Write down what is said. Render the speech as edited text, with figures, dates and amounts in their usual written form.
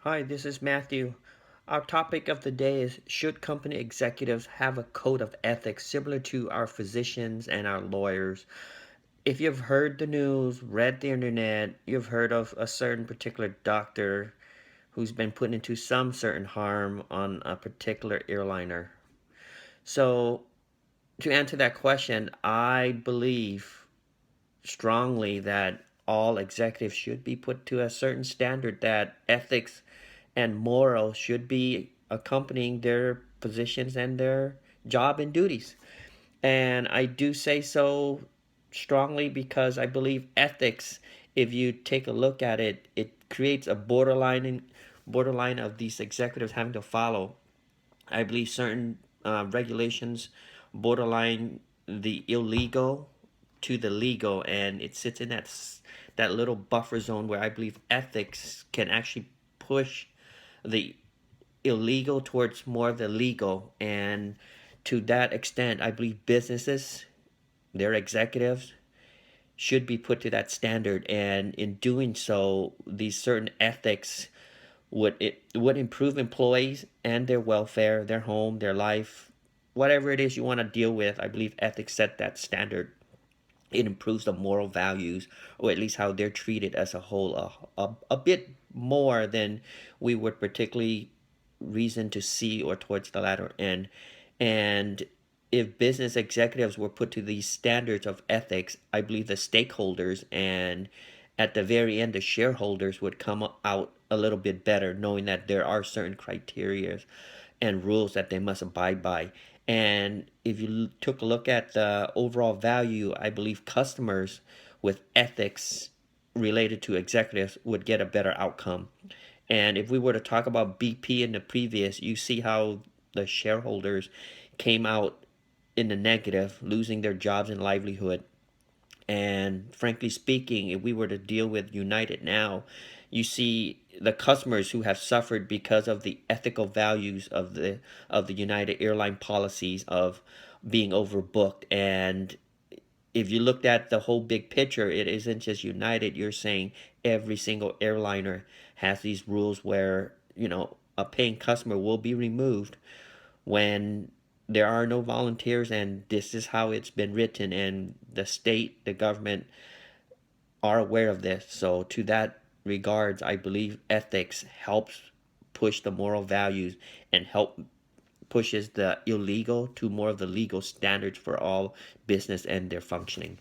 Hi, this is Matthew. Our topic of the day is: should company executives have a code of ethics similar to our physicians and our lawyers? If you've heard the news, read the internet, you've heard of a certain particular doctor who's been put into some certain harm on a particular airliner. So, to answer that question, I believe strongly that all executives should be put to a certain standard, that ethics and morals should be accompanying their positions and their job and duties. And I do say so strongly because I believe ethics, if you take a look at it, it creates a borderline of these executives having to follow. I believe certain regulations borderline the illegal to the legal, and it sits in that little buffer zone where I believe ethics can actually push the illegal towards more of the legal. And to that extent, I believe businesses, their executives, should be put to that standard. And in doing so, these certain ethics would improve employees and their welfare, their home, their life, whatever it is you want to deal with. I believe ethics set that standard. It improves the moral values, or at least how they're treated as a whole, a bit more than we would particularly reason to see or towards the latter end. And if business executives were put to these standards of ethics, I believe the stakeholders and at the very end the shareholders would come out a little bit better, knowing that there are certain criteria and rules that they must abide by. And if you took a look at the overall value, I believe customers with ethics related to executives would get a better outcome. And if we were to talk about BP in the previous, you see how the shareholders came out in the negative, losing their jobs and livelihood. And frankly speaking, if we were to deal with United now, you see the customers who have suffered because of the ethical values of the United airline policies of being overbooked. And if you looked at the whole big picture, it isn't just United. You're saying every single airliner has these rules where, a paying customer will be removed when there are no volunteers, and this is how it's been written, and the state, the government are aware of this. So to that regards, I believe ethics helps push the moral values and help pushes the illegal to more of the legal standards for all business and their functioning.